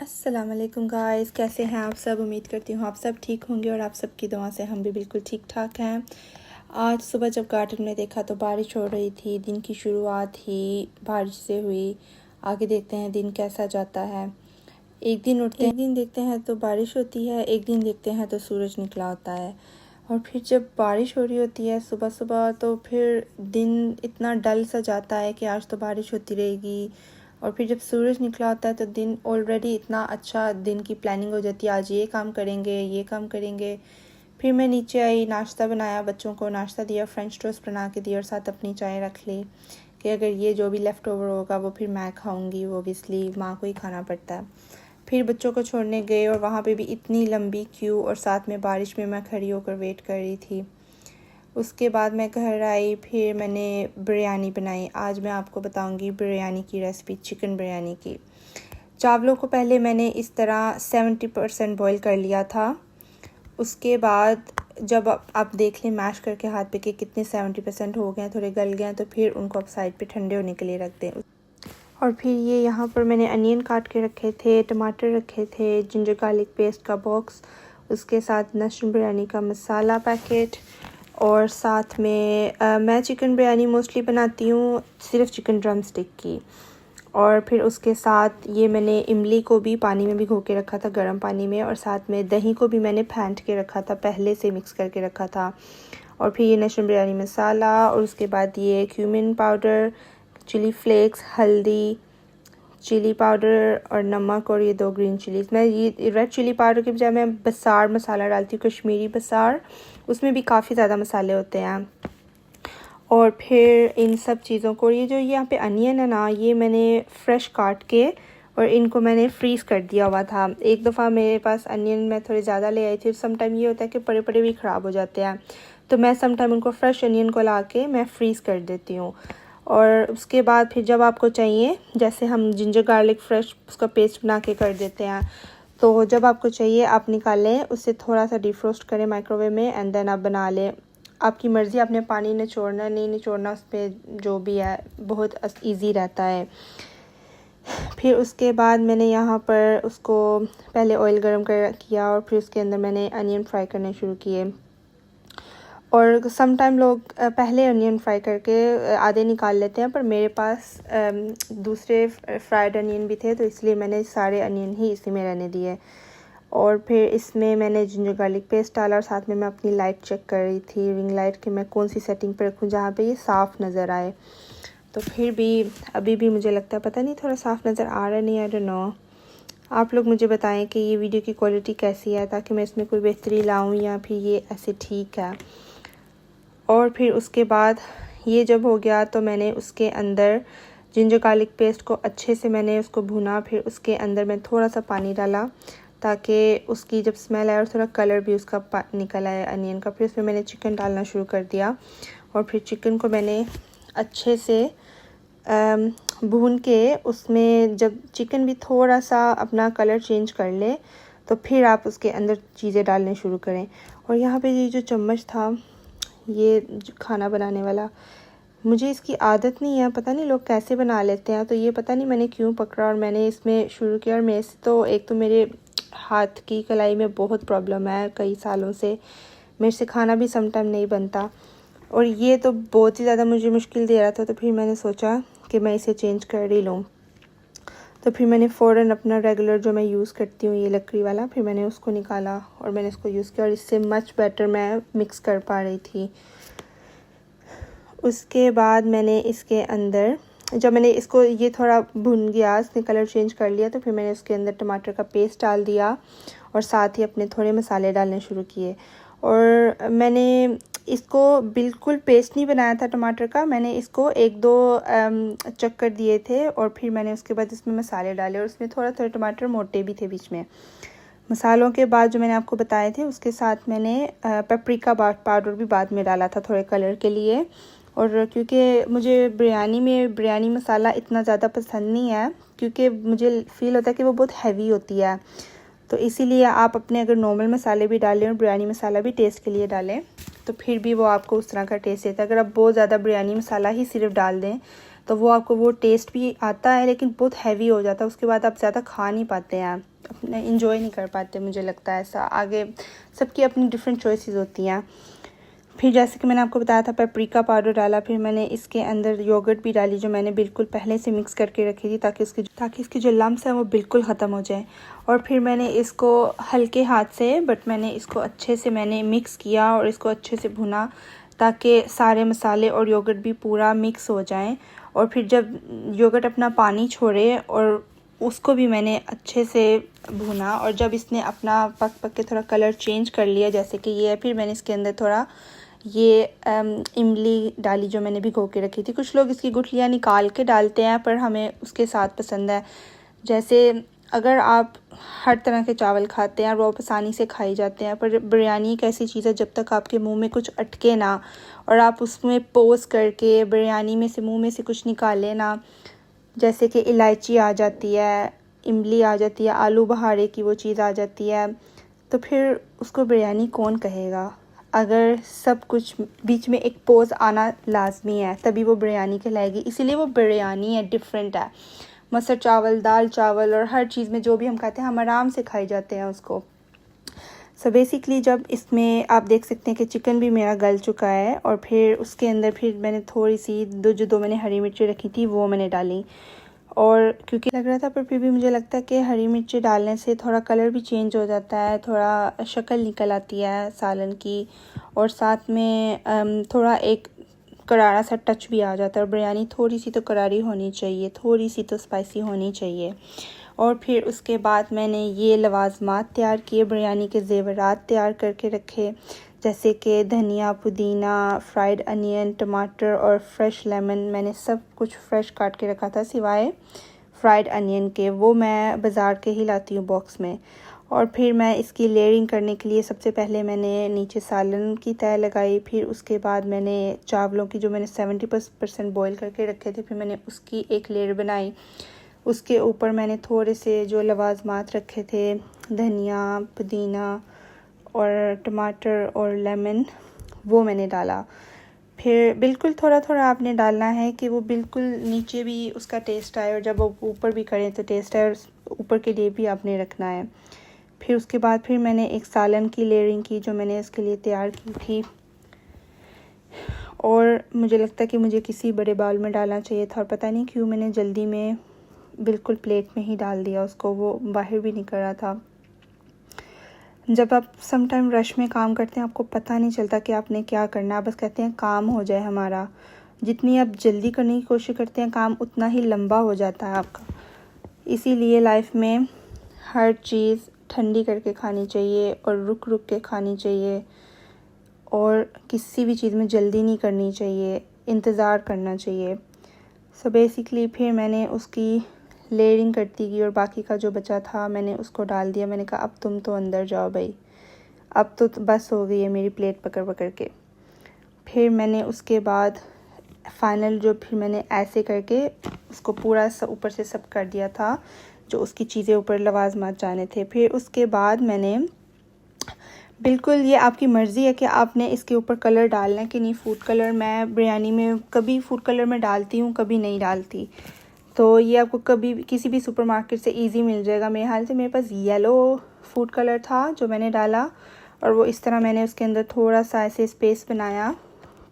अस्सलाम वालेकुम गाइस, कैसे हैं आप सब। उम्मीद करती हूँ आप सब ठीक होंगे और आप सबकी दुआ से हम भी बिल्कुल ठीक ठाक हैं। आज सुबह जब गार्डन में देखा तो बारिश हो रही थी। दिन की शुरुआत ही बारिश से हुई। आगे देखते हैं दिन कैसा जाता है। एक दिन देखते हैं तो बारिश होती है, एक दिन देखते हैं तो सूरज निकला होता है। और फिर जब बारिश हो रही होती है सुबह सुबह तो फिर दिन इतना डल सा जाता है कि आज तो बारिश होती रहेगी। और फिर जब सूरज निकला होता है तो दिन ऑलरेडी इतना अच्छा, दिन की प्लानिंग हो जाती है, आज ये काम करेंगे ये काम करेंगे। फिर मैं नीचे आई, नाश्ता बनाया, बच्चों को नाश्ता दिया, फ्रेंच टोस्ट बना के दिया और साथ अपनी चाय रख ली कि अगर ये जो भी लेफ़्ट ओवर होगा वो फिर मैं खाऊंगी। वो ऑब्वियसली माँ को ही खाना पड़ता है। फिर बच्चों को छोड़ने गए और वहाँ पे भी इतनी लंबी क्यू और साथ में बारिश में मैं खड़ी होकर वेट कर रही थी। उसके बाद मैं घर आई, फिर मैंने बिरयानी बनाई। आज मैं आपको बताऊंगी बिरयानी की रेसिपी, चिकन बिरयानी की। चावलों को पहले मैंने इस तरह 70% बॉईल कर लिया था। उसके बाद जब आप देख लें मैश करके हाथ पे कि कितने 70% हो गए हैं, थोड़े गल गए हैं, तो फिर उनको आप साइड पे ठंडे होने के लिए रख दें। और फिर ये यहाँ पर मैंने अनियन काट के रखे थे, टमाटर रखे थे, जिंजर गार्लिक पेस्ट का बॉक्स, उसके साथ मशरूम बिरयानी का मसाला पैकेट, और साथ में मैं चिकन बिरयानी मोस्टली बनाती हूँ सिर्फ चिकन ड्रम स्टिक की। और फिर उसके साथ ये मैंने इमली को भी पानी में भिगो के रखा था, गर्म पानी में, और साथ में दही को भी मैंने फेंट के रखा था, पहले से मिक्स करके रखा था। और फिर ये मशरूम बिरयानी मसाला, और उसके बाद ये क्यूमिन पाउडर, चिली फ्लेक्स, हल्दी, चिली पाउडर और नमक, और ये 2 ग्रीन चिलीज़। मैं ये रेड चिली पाउडर के बजाय मैं बसार मसाला डालती हूँ, कश्मीरी बसार, उसमें भी काफ़ी ज़्यादा मसाले होते हैं। और फिर इन सब चीज़ों को, ये जो यहाँ पे अनियन है ना, ये मैंने फ्रेश काट के और इनको मैंने फ्रीज़ कर दिया हुआ था। एक दफ़ा मेरे पास अनियन मैं थोड़े ज़्यादा ले आई थी। सम टाइम ये होता है कि पड़े पड़े भी ख़राब हो जाते हैं, तो मैं सम टाइम उनको फ्रेश अनियन को ला के मैं फ्रीज़ कर देती हूँ। और उसके बाद फिर जब आपको चाहिए, जैसे हम जिंजर गार्लिक फ्रेश उसका पेस्ट बना के कर देते हैं, तो जब आपको चाहिए आप निकालें, उससे थोड़ा सा डिफ्रोस्ट करें माइक्रोवेव में, एंड देन आप बना लें। आपकी मर्ज़ी, आपने पानी निचोड़ना नहीं निचोड़ना, उस पर जो भी है, बहुत ईजी रहता है। फिर उसके बाद मैंने यहाँ पर उसको पहले ऑयल गरम किया और फिर उसके अंदर मैंने अनियन फ्राई करने शुरू किए। और सम टाइम लोग पहले अनियन फ्राई करके आधे निकाल लेते हैं, पर मेरे पास दूसरे फ्राइड अनियन भी थे, तो इसलिए मैंने सारे अनियन ही इसी में रहने दिए। और फिर इसमें मैंने जिंजर गार्लिक पेस्ट डाला, और साथ में मैं अपनी लाइट चेक कर रही थी, रिंग लाइट, कि मैं कौन सी सेटिंग पर रखूँ जहाँ पे ये साफ़ नज़र आए। तो फिर भी अभी भी मुझे लगता है, पता नहीं, थोड़ा साफ़ नज़र आ रहा नहीं, आई डोंट नो। आप लोग मुझे बताएं कि ये वीडियो की क्वालिटी कैसी है, ताकि मैं इसमें कोई बेहतरी लाऊँ या फिर ये ऐसे ठीक है। और फिर उसके बाद ये जब हो गया तो मैंने उसके अंदर जिंजर गार्लिक पेस्ट को अच्छे से मैंने उसको भुना। फिर उसके अंदर मैं थोड़ा सा पानी डाला ताकि उसकी जब स्मेल आए और थोड़ा कलर भी उसका निकल आए अनियन का। फिर उसमें मैंने चिकन डालना शुरू कर दिया, और फिर चिकन को मैंने अच्छे से भून के, उसमें जब चिकन भी थोड़ा सा अपना कलर चेंज कर ले तो फिर आप उसके अंदर चीज़ें डालने शुरू करें। और यहाँ पे ये जो चम्मच था, ये खाना बनाने वाला, मुझे इसकी आदत नहीं है, पता नहीं लोग कैसे बना लेते हैं, तो ये पता नहीं मैंने क्यों पकड़ा और मैंने इसमें शुरू किया। और मेरे से तो, एक तो मेरे हाथ की कलाई में बहुत प्रॉब्लम है कई सालों से, मेरे से खाना भी समटाइम नहीं बनता, और ये तो बहुत ही ज़्यादा मुझे मुश्किल दे रहा था। तो फिर मैंने सोचा कि मैं इसे चेंज कर ही लूँ। तो फिर मैंने फ़ौरन अपना रेगुलर जो मैं यूज़ करती हूँ, ये लकड़ी वाला, फिर मैंने उसको निकाला और मैंने इसको यूज़ किया, और इससे मच बेटर मैं मिक्स कर पा रही थी। उसके बाद मैंने इसके अंदर, जब मैंने इसको ये थोड़ा भुन गया, इसने कलर चेंज कर लिया, तो फिर मैंने उसके अंदर टमाटर का पेस्ट डाल दिया और साथ ही अपने थोड़े मसाले डालने शुरू किए। और मैंने इसको बिल्कुल पेस्ट नहीं बनाया था टमाटर का, मैंने इसको 1-2 चक्कर दिए थे, और फिर मैंने उसके बाद इसमें मसाले डाले, और उसमें थोड़ा थोड़ा टमाटर मोटे भी थे बीच में। मसालों के बाद जो मैंने आपको बताए थे, उसके साथ मैंने पेपरिका पाउडर भी बाद में डाला था थोड़े कलर के लिए। और क्योंकि मुझे बिरयानी मसाला इतना ज़्यादा पसंद नहीं है, क्योंकि मुझे फ़ील होता है कि वो बहुत हैवी होती है, तो इसीलिए आप अपने अगर नॉर्मल मसाले भी डालें और बिरयानी मसाला भी टेस्ट के लिए डालें, तो फिर भी वो आपको उस तरह का टेस्ट देता है। अगर आप बहुत ज़्यादा बिरयानी मसाला ही सिर्फ डाल दें तो वो आपको वो टेस्ट भी आता है, लेकिन बहुत हैवी हो जाता है। उसके बाद आप ज़्यादा खा नहीं पाते हैं, अपने इंजॉय नहीं कर पाते, मुझे लगता है ऐसा। आगे सबकी अपनी डिफरेंट चॉइसेस होती हैं। फिर जैसे कि मैंने आपको बताया था पेपरिका पाउडर डाला, फिर मैंने इसके अंदर योगर्ट भी डाली जो मैंने बिल्कुल पहले से मिक्स करके रखी थी, ताकि इसकी जो लम्स हैं वो बिल्कुल ख़त्म हो जाए। और फिर मैंने इसको हल्के हाथ से मैंने इसको अच्छे से मैंने मिक्स किया और इसको अच्छे से भुना, ताकि सारे मसाले और योगर्ट भी पूरा मिक्स हो जाएं। और फिर जब योगर्ट अपना पानी छोड़े और उसको भी मैंने अच्छे से भुना, और जब इसने अपना पक के थोड़ा कलर चेंज कर लिया जैसे कि ये है, फिर मैंने इसके अंदर थोड़ा ये इमली डाली जो मैंने भिगो के रखी थी। कुछ लोग इसकी गुठलियाँ निकाल के डालते हैं, पर हमें उसके साथ पसंद है। जैसे अगर आप हर तरह के चावल खाते हैं और वो आसानी से खाई जाते हैं, पर बिरयानी एक ऐसी चीज़ है जब तक आपके मुंह में कुछ अटके ना और आप उसमें पोस करके बिरयानी में से मुंह में से कुछ निकाले ना, जैसे कि इलायची आ जाती है, इमली आ जाती है, आलू बहारे की वो चीज़ आ जाती है, तो फिर उसको बिरयानी कौन कहेगा। अगर सब कुछ बीच में एक पोज आना लाजमी है तभी वो बिरयानी कहलाएगी, इसीलिए वो बिरयानी है, डिफरेंट है। मसर चावल, दाल चावल और हर चीज़ में जो भी हम खाते हैं हम आराम से खाई जाते हैं उसको। सो बेसिकली जब इसमें आप देख सकते हैं कि चिकन भी मेरा गल चुका है, और फिर उसके अंदर फिर मैंने थोड़ी सी दो मैंने हरी मिर्ची रखी थी वो मैंने डाली। और क्योंकि लग रहा था, पर फिर भी मुझे लगता है कि हरी मिर्ची डालने से थोड़ा कलर भी चेंज हो जाता है, थोड़ा शक्ल निकल आती है सालन की, और साथ में थोड़ा एक करारा सा टच भी आ जाता है। और बिरयानी थोड़ी सी तो करारी होनी चाहिए, थोड़ी सी तो स्पाइसी होनी चाहिए। और फिर उसके बाद मैंने ये लवाजमात तैयार किए, बिरयानी के ज़ेवरात तैयार करके रखे, जैसे कि धनिया, पुदीना, फ्राइड अनियन, टमाटर और फ्रेश लेमन। मैंने सब कुछ फ्रेश काट के रखा था सिवाय फ्राइड अनियन के, वो मैं बाज़ार के ही लाती हूँ बॉक्स में। और फिर मैं इसकी लेयरिंग करने के लिए सबसे पहले मैंने नीचे सालन की तह लगाई, फिर उसके बाद मैंने चावलों की जो मैंने 70% बॉईल करके रखे थे, फिर मैंने उसकी एक लेयर बनाई। उसके ऊपर मैंने थोड़े से जो लवाजमात रखे थे, धनिया, पुदीना और टमाटर और लेमन, वो मैंने डाला। फिर बिल्कुल थोड़ा थोड़ा आपने डालना है कि वो बिल्कुल नीचे भी उसका टेस्ट आए, और जब वो ऊपर भी करें तो टेस्ट आए, और ऊपर के लिए भी आपने रखना है। फिर उसके बाद फिर मैंने एक सालन की लेयरिंग की जो मैंने इसके लिए तैयार की थी, और मुझे लगता है कि मुझे किसी बड़े बाउल में डालना चाहिए था, और पता नहीं क्यों मैंने जल्दी में बिल्कुल प्लेट में ही डाल दिया उसको, वो बाहर भी निकल रहा था। जब आप सम टाइम रश में काम करते हैं आपको पता नहीं चलता कि आपने क्या करना है, बस कहते हैं काम हो जाए हमारा। जितनी आप जल्दी करने की कोशिश करते हैं काम उतना ही लंबा हो जाता है आपका। इसीलिए लाइफ में हर चीज़ ठंडी करके खानी चाहिए और रुक रुक के खानी चाहिए, और किसी भी चीज़ में जल्दी नहीं करनी चाहिए, इंतज़ार करना चाहिए। सो बेसिकली फिर मैंने उसकी लेयरिंग करती गई, और बाकी का जो बचा था मैंने उसको डाल दिया। मैंने कहा अब तुम तो अंदर जाओ भाई, अब तो बस हो गई है मेरी प्लेट पकड़ पकड़ के। फिर मैंने उसके बाद फाइनल जो फिर मैंने ऐसे करके उसको पूरा ऊपर से सब कर दिया था, जो उसकी चीज़ें ऊपर लवाजमात जाने थे। फिर उसके बाद मैंने बिल्कुल, ये आपकी मर्ज़ी है कि आपने इसके ऊपर कलर डालना है कि नहीं। फूड कलर मैं बिरयानी में कभी फूड कलर में डालती हूँ, कभी नहीं डालती, तो ये आपको कभी किसी भी सुपरमार्केट से इजी मिल जाएगा। मेरे हाल से मेरे पास येलो फूड कलर था जो मैंने डाला, और वो इस तरह मैंने उसके अंदर थोड़ा सा ऐसे स्पेस बनाया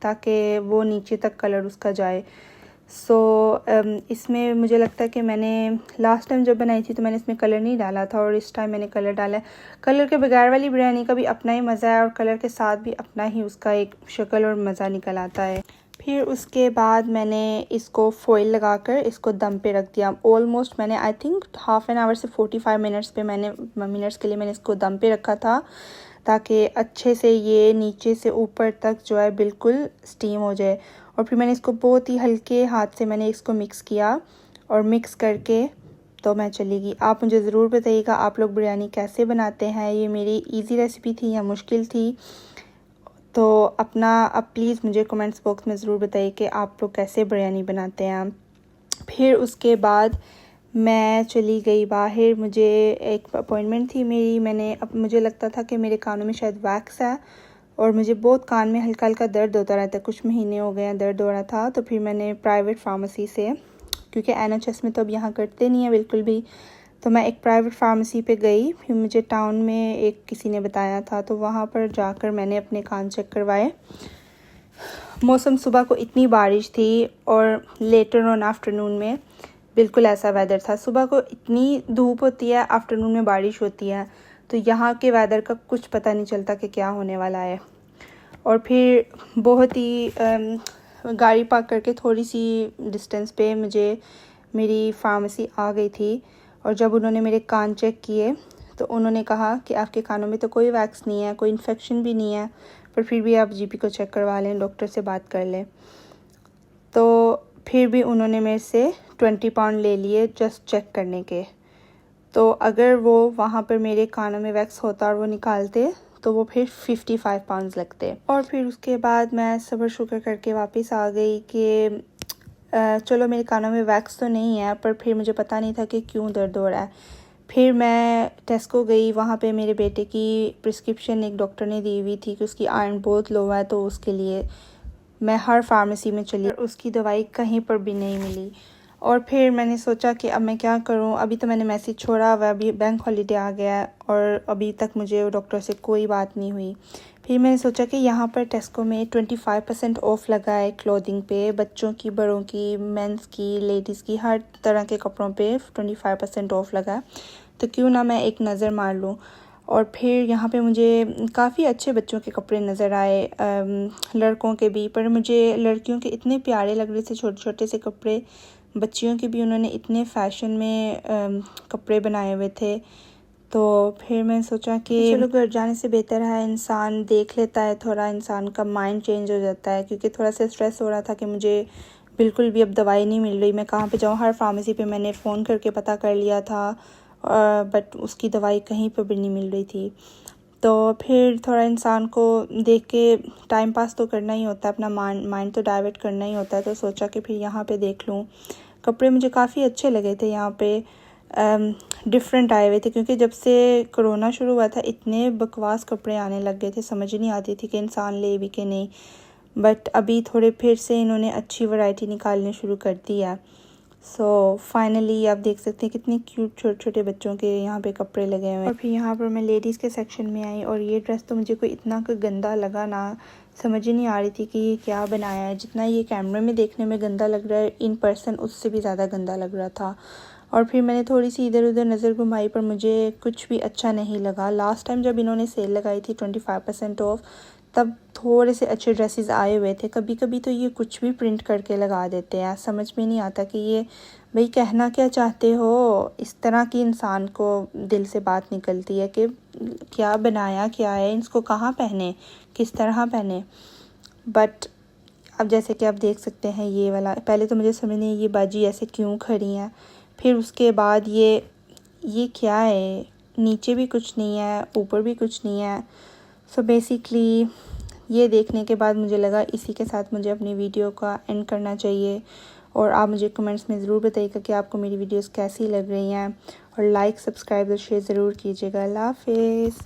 ताकि वो नीचे तक कलर उसका जाए। सो इसमें मुझे लगता है कि मैंने लास्ट टाइम जब बनाई थी तो मैंने इसमें कलर नहीं डाला था, और इस टाइम मैंने कलर डाला है। कलर के बगैर वाली बिरयानी का भी अपना ही मज़ा है, और कलर के साथ भी अपना ही उसका एक शक्ल और मज़ा निकल आता है। फिर उसके बाद मैंने इसको फॉइल लगाकर इसको दम पे रख दिया। ऑलमोस्ट मैंने I think half an hour से 45 मिनट्स के लिए मैंने इसको दम पे रखा था, ताकि अच्छे से ये नीचे से ऊपर तक जो है बिल्कुल स्टीम हो जाए। और फिर मैंने इसको बहुत ही हल्के हाथ से मैंने इसको मिक्स किया, और मिक्स करके तो मैं चली गई। आप मुझे ज़रूर बताइएगा आप लोग बिरयानी कैसे बनाते हैं, ये मेरी इजी रेसिपी थी या मुश्किल थी। तो अपना अब प्लीज़ मुझे कमेंट्स बॉक्स में ज़रूर बताइए कि आप लोग कैसे बिरयानी बनाते हैं। फिर उसके बाद मैं चली गई बाहर, मुझे एक अपॉइंटमेंट थी मेरी। अब मुझे लगता था कि मेरे कानों में शायद वैक्स है, और मुझे बहुत कान में हल्का हल्का दर्द होता रहता है, कुछ महीने हो गए हैं दर्द हो रहा था। तो फिर मैंने प्राइवेट फार्मेसी से, क्योंकि NHS में तो अब यहाँ करते नहीं है बिल्कुल भी, तो मैं एक प्राइवेट फार्मेसी पे गई। फिर मुझे टाउन में एक किसी ने बताया था, तो वहाँ पर जाकर मैंने अपने कान चेक करवाए। मौसम सुबह को इतनी बारिश थी और लेटर ऑन आफ्टरनून में बिल्कुल ऐसा वेदर था। सुबह को इतनी धूप होती है, आफ्टरनून में बारिश होती है, तो यहाँ के वेदर का कुछ पता नहीं चलता कि क्या होने वाला है। और फिर बहुत ही गाड़ी पार्क करके थोड़ी सी डिस्टेंस पे मुझे मेरी फार्मेसी आ गई थी। और जब उन्होंने मेरे कान चेक किए तो उन्होंने कहा कि आपके कानों में तो कोई वैक्स नहीं है, कोई इन्फेक्शन भी नहीं है, पर फिर भी आप GP को चेक करवा लें, डॉक्टर से बात कर लें। तो फिर भी उन्होंने मेरे से 20 पाउंड ले लिए जस्ट चेक करने के। तो अगर वो वहाँ पर मेरे कानों में वैक्स होता और वो निकालते तो वो फिर 55 पाउंड्स लगते। और फिर उसके बाद मैं सब्र शुक्र करके वापस आ गई कि चलो मेरे कानों में वैक्स तो नहीं है, पर फिर मुझे पता नहीं था कि क्यों दर्द हो रहा है। फिर मैं टेस्को गई, वहाँ पे मेरे बेटे की प्रिस्क्रिप्शन एक डॉक्टर ने दी हुई थी कि उसकी आयरन बहुत लो है, तो उसके लिए मैं हर फार्मेसी में चली, उसकी दवाई कहीं पर भी नहीं मिली। और फिर मैंने सोचा कि अब मैं क्या करूं, अभी तो मैंने मैसेज छोड़ा हुआ, अभी बैंक हॉलीडे आ गया है और अभी तक मुझे डॉक्टर से कोई बात नहीं हुई। फिर मैंने सोचा कि यहाँ पर टेस्को में 25% ऑफ लगा है क्लोथिंग पे, बच्चों की, बड़ों की, मेंस की, लेडीज़ की, हर तरह के कपड़ों पे 25% ऑफ लगा है, तो क्यों ना मैं एक नज़र मार लूँ। और फिर यहाँ पे मुझे काफ़ी अच्छे बच्चों के कपड़े नज़र आए, लड़कों के भी, पर मुझे लड़कियों के इतने प्यारे लग रहे थे छोटे छोटे से कपड़े, बच्चियों के भी उन्होंने इतने फ़ैशन में कपड़े बनाए हुए थे। तो फिर मैंने सोचा कि चलो घर जाने से बेहतर है इंसान देख लेता है, थोड़ा इंसान का माइंड चेंज हो जाता है, क्योंकि थोड़ा सा स्ट्रेस हो रहा था कि मुझे बिल्कुल भी अब दवाई नहीं मिल रही, मैं कहाँ पे जाऊँ। हर फार्मेसी पे मैंने फ़ोन करके पता कर लिया था, बट उसकी दवाई कहीं पर भी नहीं मिल रही थी। तो फिर थोड़ा इंसान को देख के टाइम पास तो करना ही होता है, अपना माइंड तो डाइवर्ट करना ही होता है। तो सोचा कि फिर यहाँ पे देख लूँ। कपड़े मुझे काफ़ी अच्छे लगे थे यहाँ पे, डिफरेंट आए हुए थे, क्योंकि जब से कोरोना शुरू हुआ था इतने बकवास कपड़े आने लग गए थे, समझ नहीं आती थी कि इंसान ले भी कि नहीं। बट अभी थोड़े फिर से इन्होंने अच्छी वैरायटी निकालनी शुरू कर दी है। सो फाइनली आप देख सकते हैं कितने क्यूट छोटे छोटे बच्चों के यहाँ पे कपड़े लगे हुए हैं। और फिर यहाँ पर मैं लेडीज़ के सेक्शन में आई और ये ड्रेस तो मुझे कोई इतना कोई गंदा लगा ना, समझ ही नहीं आ रही थी कि ये क्या बनाया है। जितना ये कैमरे में देखने में गंदा लग रहा है, इन पर्सन उससे भी ज़्यादा गंदा लग रहा था। और फिर मैंने थोड़ी सी इधर उधर नज़र घुमाई, पर मुझे कुछ भी अच्छा नहीं लगा। लास्ट टाइम जब इन्होंने सेल लगाई थी 25% ऑफ, तब थोड़े से अच्छे ड्रेसेस आए हुए थे। कभी कभी तो ये कुछ भी प्रिंट करके लगा देते हैं, समझ में नहीं आता कि ये भाई कहना क्या चाहते हो। इस तरह की इंसान को दिल से बात निकलती है कि क्या बनाया क्या है, इसको कहाँ पहने, किस तरह पहने। बट अब जैसे कि आप देख सकते हैं ये वाला, पहले तो मुझे समझ नहीं ये बाजी ऐसे क्यों खड़ी हैं, फिर उसके बाद ये क्या है, नीचे भी कुछ नहीं है, ऊपर भी कुछ नहीं है। सो बेसिकली ये देखने के बाद मुझे लगा इसी के साथ मुझे अपनी वीडियो का एंड करना चाहिए। और आप मुझे कमेंट्स में ज़रूर बताइएगा कि आपको मेरी वीडियोस कैसी लग रही हैं, और लाइक, सब्सक्राइब और शेयर ज़रूर कीजिएगा। अल्लाह हाफ़िज़।